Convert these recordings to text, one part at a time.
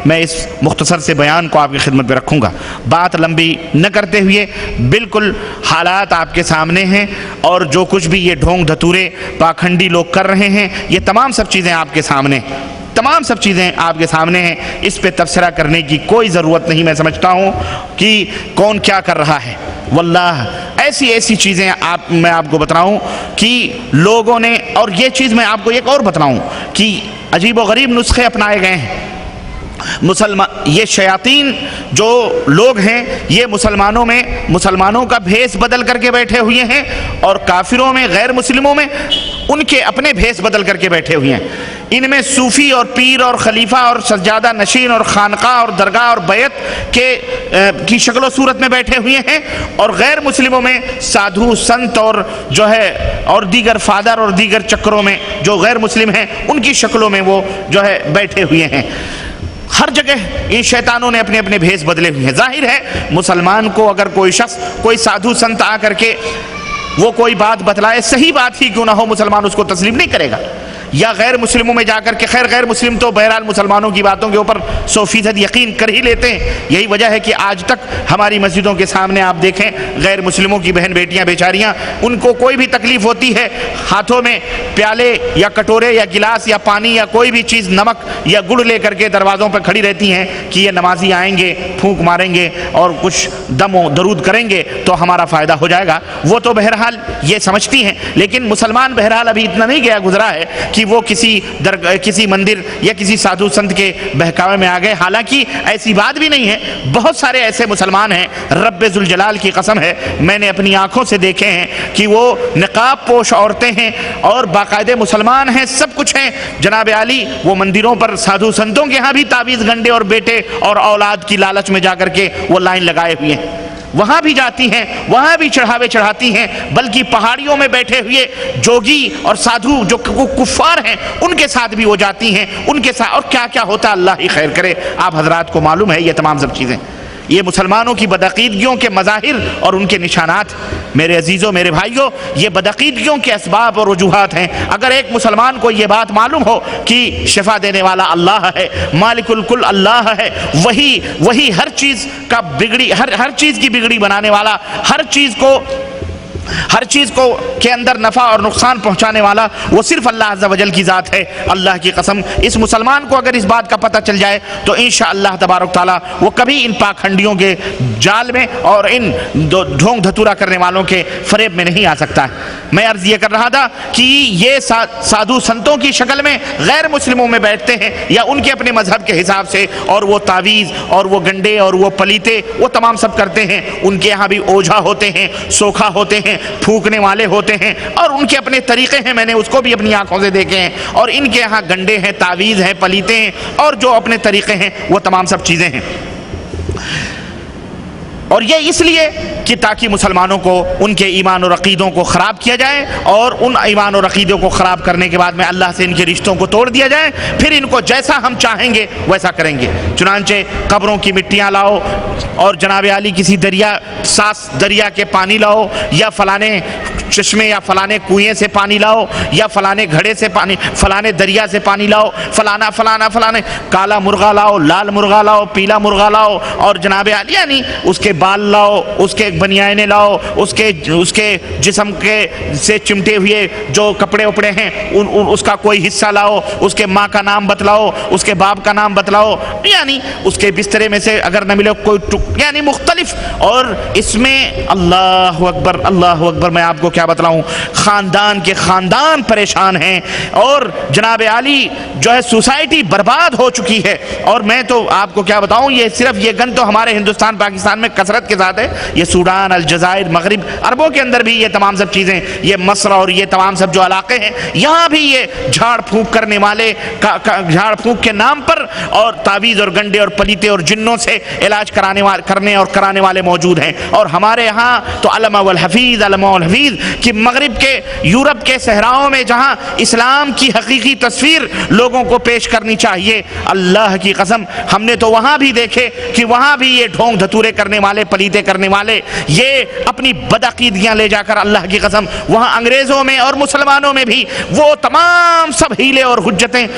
میں اس مختصر سے بیان کو آپ کی خدمت میں رکھوں گا، بات لمبی نہ کرتے ہوئے۔ بالکل حالات آپ کے سامنے ہیں، اور جو کچھ بھی یہ ڈھونگ دھتورے پاکھنڈی لوگ کر رہے ہیں، یہ تمام سب چیزیں آپ کے سامنے ہیں، تمام سب چیزیں آپ کے سامنے ہیں۔ اس پہ تبصرہ کرنے کی کوئی ضرورت نہیں۔ میں سمجھتا ہوں کہ کون کیا کر رہا ہے، واللہ ایسی چیزیں میں آپ کو بتاؤں کہ لوگوں نے، اور یہ چیز میں آپ کو ایک اور بتاؤں کہ عجیب و غریب نسخے اپنائے گئے ہیں۔ یہ شیاطین جو لوگ ہیں، یہ مسلمانوں کا بھیس بدل کر کے بیٹھے ہوئے ہیں، اور کافروں میں، غیر مسلموں میں ان کے اپنے بھیس بدل کر کے بیٹھے ہوئے ہیں۔ ان میں صوفی اور پیر اور خلیفہ اور سجادہ نشین اور خانقاہ اور درگاہ اور بیعت کی شکل و صورت میں بیٹھے ہوئے ہیں، اور غیر مسلموں میں سادھو سنت اور جو ہے اور دیگر فادر اور دیگر چکروں میں جو غیر مسلم ہیں ان کی شکلوں میں وہ جو ہے بیٹھے ہوئے ہیں۔ ہر جگہ ان شیطانوں نے اپنے اپنے بھیس بدلے ہوئے ہیں۔ ظاہر ہے مسلمان کو اگر کوئی شخص، کوئی سادھو سنت آ کر کے وہ کوئی بات بتلائے، صحیح بات ہی کیوں نہ ہو، مسلمان اس کو تسلیم نہیں کرے گا۔ یا غیر مسلموں میں جا کر کے، خیر غیر مسلم تو بہرحال مسلمانوں کی باتوں کے اوپر 100% یقین کر ہی لیتے ہیں۔ یہی وجہ ہے کہ آج تک ہماری مسجدوں کے سامنے آپ دیکھیں، غیر مسلموں کی بہن بیٹیاں بیچاریاں، ان کو کوئی بھی تکلیف ہوتی ہے، ہاتھوں میں پیالے یا کٹورے یا گلاس یا پانی یا کوئی بھی چیز، نمک یا گڑ لے کر کے دروازوں پر کھڑی رہتی ہیں کہ یہ نمازی آئیں گے، پھونک ماریں گے اور کچھ دم و درود کریں گے تو ہمارا فائدہ ہو جائے گا۔ وہ تو بہرحال یہ سمجھتی ہیں، لیکن مسلمان بہرحال ابھی اتنا نہیں گزرا ہے کہ وہ کسی مندر یا کسی سادھو سنت کے بہکاوے میں آ گئے۔ حالانکہ ایسی بات بھی نہیں ہے، بہت سارے ایسے مسلمان ہیں، رب ذوالجلال کی قسم ہے، میں نے اپنی آنکھوں سے دیکھے ہیں کہ وہ نقاب پوش عورتیں ہیں اور باقاعدہ مسلمان ہیں، سب کچھ ہیں۔ جناب عالی وہ مندروں پر سادھو سنتوں کے ہاں بھی تعویذ گنڈے اور بیٹے اور اولاد کی لالچ میں جا کر کے وہ لائن لگائے ہوئے ہیں، وہاں بھی جاتی ہیں، وہاں بھی چڑھاوے چڑھاتی ہیں، بلکہ پہاڑیوں میں بیٹھے ہوئے جوگی اور سادھو جو کفار ہیں ان کے ساتھ بھی وہ جاتی ہیں، ان کے ساتھ، اور کیا کیا ہوتا اللہ ہی خیر کرے۔ آپ حضرات کو معلوم ہے یہ تمام سب چیزیں، یہ مسلمانوں کی بدعقیدگیوں کے مظاہر اور ان کے نشانات۔ میرے عزیزوں، میرے بھائیوں، یہ بدعقیدگیوں کے اسباب اور وجوہات ہیں۔ اگر ایک مسلمان کو یہ بات معلوم ہو کہ شفا دینے والا اللہ ہے، مالک الکل اللہ ہے، وہی ہر چیز کی بگڑی بنانے والا، ہر چیز کو کے اندر نفع اور نقصان پہنچانے والا، وہ صرف اللہ عز و جل کی ذات ہے۔ اللہ کی قسم، اس مسلمان کو اگر اس بات کا پتہ چل جائے تو انشاءاللہ تبارک تعالیٰ وہ کبھی ان پاکھنڈیوں کے جال میں اور ان ڈھونگ دھتورا کرنے والوں کے فریب میں نہیں آ سکتا ہے۔ میں عرض یہ کر رہا تھا کہ یہ سادھو سنتوں کی شکل میں غیر مسلموں میں بیٹھتے ہیں، یا ان کے اپنے مذہب کے حساب سے، اور وہ تعویذ اور وہ گنڈے اور وہ پلیتے وہ تمام سب کرتے ہیں۔ ان کے یہاں بھی اوجھا ہوتے ہیں، سوکھا ہوتے ہیں، پھونکنے والے ہوتے ہیں، اور ان کے اپنے طریقے ہیں، میں نے اس کو بھی اپنی آنکھوں سے دیکھے ہیں، اور ان کے یہاں گنڈے ہیں، تعویذ ہیں، پلیتے ہیں، اور جو اپنے طریقے ہیں وہ تمام سب چیزیں ہیں۔ اور یہ اس لیے کہ تاکہ مسلمانوں کو ان کے ایمان اور عقیدوں کو خراب کیا جائے، اور ان ایمان اور عقیدوں کو خراب کرنے کے بعد میں اللہ سے ان کے رشتوں کو توڑ دیا جائے، پھر ان کو جیسا ہم چاہیں گے ویسا کریں گے۔ چنانچہ قبروں کی مٹیاں لاؤ، اور جناب عالی کسی دریا کے پانی لاؤ، یا فلانے چشمے یا فلانے کنویں سے پانی لاؤ، یا فلانے گھڑے سے پانی، فلانے دریا سے پانی لاؤ، فلانا کالا مرغا لاؤ، لال مرغا لاؤ، پیلا مرغا لاؤ، اور جناب عالی یعنی اس کے بال لاؤ، اس کے بنیانے لاؤ، اس کے جسم کے سے چمٹے ہوئے جو کپڑے وپڑے ہیں اس کا کوئی حصہ لاؤ، اس کے ماں کا نام بتلاؤ، اس کے باپ کا نام بتلاؤ، یعنی اس کے بسترے میں سے اگر نہ ملے کوئی یعنی مختلف۔ اور اس میں اللہ اکبر، اللہ اکبر، میں آپ کو کیا بتلاؤں، خاندان کے خاندان پریشان ہیں، اور جناب عالی جو ہے سوسائٹی برباد ہو چکی ہے۔ اور میں تو آپ کو کیا بتاؤں، یہ صرف یہ گن تو ہمارے ہندوستان پاکستان میں کثرت کے ساتھ ہے، یہ سوڈان، الجزائر، مغرب، عربوں کے اندر بھی یہ تمام سب چیزیں، یہ مصر اور یہ تمام سب جو علاقے ہیں، یہاں بھی یہ جھاڑ پھونک کرنے والے جھاڑ پھونک کے نام پر اور تعویذ اور گنڈے اور پلیتے اور جنوں سے علاج کرانے والے موجود ہیں۔ اور ہمارے یہاں تو علماء والحفیظ کہ مغرب کے، یورپ کے صحراؤں میں جہاں اسلام کی حقیقی تصویر لوگوں کو پیش کرنی چاہیے، اللہ کی قسم ہم نے تو وہاں بھی دیکھے کہ وہاں بھی یہ ڈھونگ دھتورے کرنے والے، پلیتے کرنے والے، یہ اپنی بدعقیدگیاں لے جا کر، اللہ کی قسم وہاں انگریزوں میں اور مسلمانوں میں بھی وہ تمام سب ہیلے اور حجتیں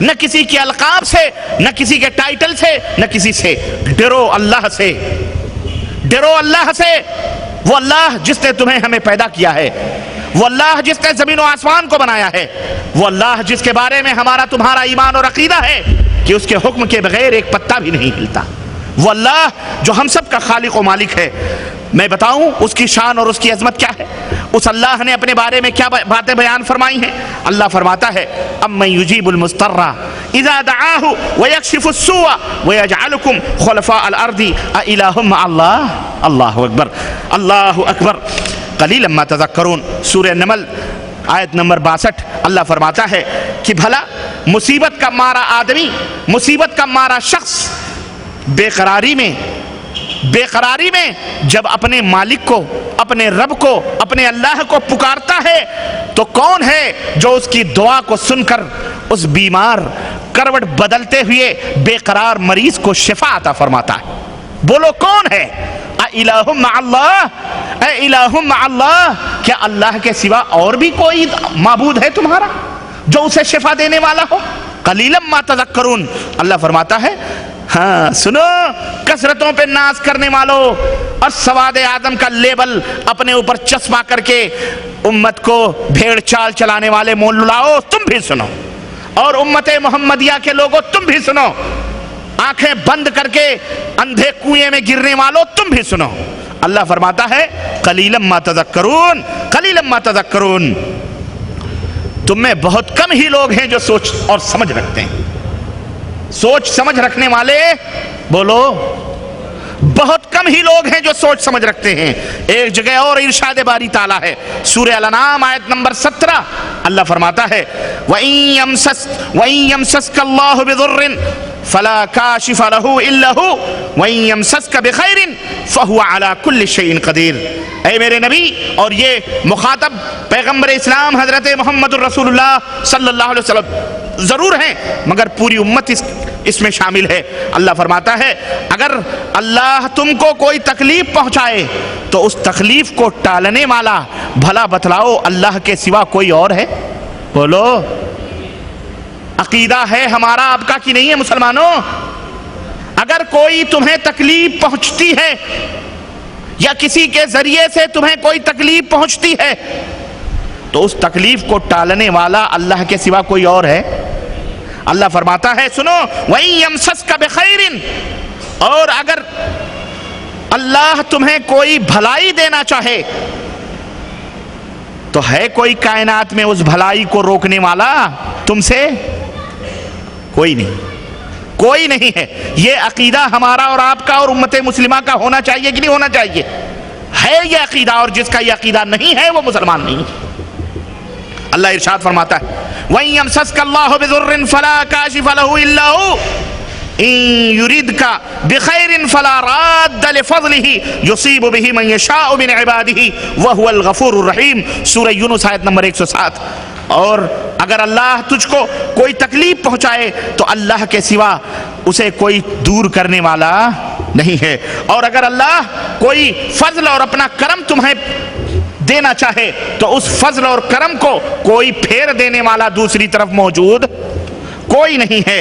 نہ کسی کے القاب سے، نہ کسی کے ٹائٹل سے، نہ کسی سے. ڈرو اللہ سے، ڈرو اللہ سے. وہ اللہ جس نے تمہیں ہمیں پیدا کیا ہے، وہ اللہ جس نے زمین و آسمان کو بنایا ہے، وہ اللہ جس کے بارے میں ہمارا تمہارا ایمان اور عقیدہ ہے کہ اس کے حکم کے بغیر ایک پتا بھی نہیں ہلتا. وہ اللہ جو ہم سب کا خالق و مالک ہے. میں بتاؤں اس کی شان اور اس کی عظمت کیا ہے؟ اس اللہ نے اپنے بارے میں کیا باتیں بیان فرمائی ہیں؟ اللہ فرماتا ہے امن یجیب المضطر اذا دعاہ ویکشف السوء ویجعلکم خلفاء الارض االہ مع اللہ. اللہ اکبر، اللہ اکبر. قلیلا ما تذکرون. سورہ نمل آیت نمبر 62. اللہ فرماتا ہے کہ بھلا مصیبت کا مارا آدمی، مصیبت کا مارا شخص بے قراری میں جب اپنے مالک کو، اپنے رب کو، اپنے اللہ کو پکارتا ہے تو کون ہے جو اس کی دعا کو سن کر اس بیمار، کروٹ بدلتے ہوئے بے قرار مریض کو شفا عطا فرماتا ہے؟ بولو کون ہے؟ اِلَٰهٌ مع اللہ، اے الہ مع اللہ. کیا اللہ کے سوا اور بھی کوئی معبود ہے تمہارا جو اسے شفا دینے والا ہو؟ قلیلا ما تذکرون. اللہ فرماتا ہے ہاں سنو، کثرتوں پہ ناز کرنے والوں اور سواد آدم کا لیبل اپنے اوپر چسپا کر کے امت کو بھیڑ چال چلانے والے مولاؤ تم بھی سنو، اور امت محمدیہ کے لوگوں تم بھی سنو، آنکھیں بند کر کے اندھے کنویں میں گرنے والوں تم بھی سنو. اللہ فرماتا ہے قلیلا ما تذکرون، قلیلا ما تذکرون. تم میں بہت کم ہی لوگ ہیں جو سوچ اور سمجھ رکھتے ہیں. سوچ سمجھ رکھنے والے بولو، بہت کم ہی لوگ ہیں جو سوچ سمجھ رکھتے ہیں. ایک جگہ اور ارشاد باری تعالیٰ ہے، سورہ الانعام آیت نمبر 17. اللہ فرماتا ہے وَإِن يَمْسَسْكَ اللَّهُ بِضُرٍّ فَلَا كَاشِفَ لَهُ إِلَّا هُوَ وَإِن يَمْسَسْكَ بِخَيْرٍ فَهُوَ عَلَى كُلِّ شَيْءٍ قَدِيرٌ. اے میرے نبی، اور یہ مخاطب پیغمبر اسلام حضرت محمد الرسول اللہ صلی اللہ علیہ وسلم ضرور ہیں، مگر پوری امت اس میں شامل ہے. اللہ فرماتا ہے اگر اللہ تم کو کوئی تکلیف پہنچائے تو اس تکلیف کو ٹالنے والا بھلا بتلاؤ اللہ کے سوا کوئی اور ہے؟ بولو. عقیدہ ہے ہمارا آپ کا کہ نہیں ہے مسلمانوں؟ اگر کوئی تمہیں تکلیف پہنچتی ہے یا کسی کے ذریعے سے تمہیں کوئی تکلیف پہنچتی ہے تو اس تکلیف کو ٹالنے والا اللہ کے سوا کوئی اور ہے؟ اللہ فرماتا ہے سنو وَإِن يَمْسَسْكَ بِخَيْرٍ، اور اگر اللہ تمہیں کوئی بھلائی دینا چاہے تو ہے کوئی کائنات میں اس بھلائی کو روکنے والا تم سے؟ کوئی نہیں، کوئی نہیں ہے. یہ عقیدہ ہمارا اور آپ کا اور امت مسلمہ کا ہونا چاہیے کہ نہیں ہونا چاہیے؟ ہے یہ عقیدہ، اور جس کا یہ عقیدہ نہیں ہے وہ مسلمان نہیں. اللہ ارشاد فرماتا ہے وَإِن يَمْسَسْكَ اللَّهُ بِضُرٍّ فَلَا كَاشِفَ لَهُ إِلَّا هُوَ إِن يُرِدْكَ بِخَيْرٍ فَلَا رَادَّ لِفَضْلِهِ يُصِيبُ بِهِ مَن يَشَاءُ مِنْ عِبَادِهِ وَهُوَ الْغَفُورُ الرَّحِيمُ. سورہ یونس آیت نمبر 107. اور اگر اللہ تجھ کو کوئی تکلیف پہنچائے تو اللہ کے سوا اسے کوئی دور کرنے والا نہیں ہے. اور اگر اللہ کوئی فضل اور اپنا کرم تمہیں دینا چاہے تو اس فضل اور کرم کو کوئی پھیر دینے والا دوسری طرف موجود کوئی نہیں ہے.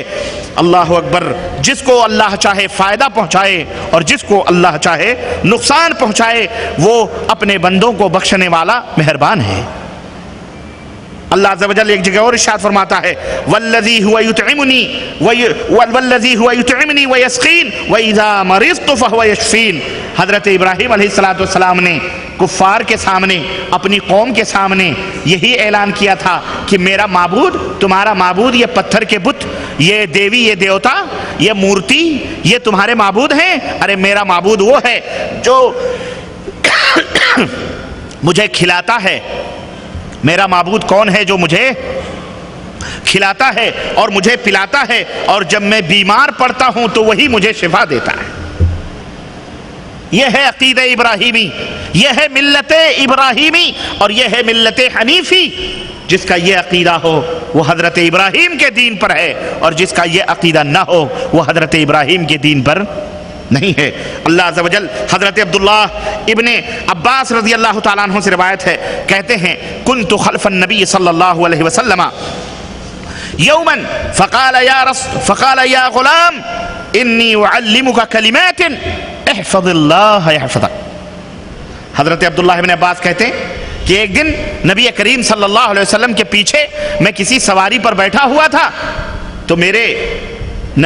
اللہ اکبر. جس کو اللہ چاہے فائدہ پہنچائے اور جس کو اللہ چاہے نقصان پہنچائے، وہ اپنے بندوں کو بخشنے والا مہربان ہے. اللہ عز و جل ایک جگہ اور ارشاد فرماتا ہے والذی هو یطعمنی ویسقین واذا مرضت فهو یشفین. حضرت ابراہیم علیہ السلام نے کفار کے سامنے، اپنی قوم کے سامنے یہی اعلان کیا تھا کہ میرا معبود، تمہارا معبود یہ پتھر کے بت، یہ دیوی، یہ دیوتا، یہ مورتی، یہ تمہارے معبود ہیں؟ ارے میرا معبود وہ ہے جو مجھے کھلاتا ہے. میرا معبود کون ہے؟ جو مجھے کھلاتا ہے اور مجھے پلاتا ہے، اور جب میں بیمار پڑتا ہوں تو وہی مجھے شفا دیتا ہے. یہ ہے عقیدہ ابراہیمی، یہ ہے ملت ابراہیمی، اور یہ ہے ملت حنیفی. جس کا یہ عقیدہ ہو وہ حضرت ابراہیم کے دین پر ہے، اور جس کا یہ عقیدہ نہ ہو وہ حضرت ابراہیم کے دین پر نہیں ہے. اللہ عز و جل حضرت عبداللہ ابن عباس رضی اللہ تعالیٰ عنہ سے روایت ہے، کہتے ہیں کنت خلف النبی صلی اللہ علیہ وسلم یومن فقال یا غلام انی اعلمک کلمات احفظ اللہ یحفظک۔ حضرت عبداللہ ابن عباس کہتے ہیں کہ ایک دن نبی کریم صلی اللہ علیہ وسلم کے پیچھے میں کسی سواری پر بیٹھا ہوا تھا، تو میرے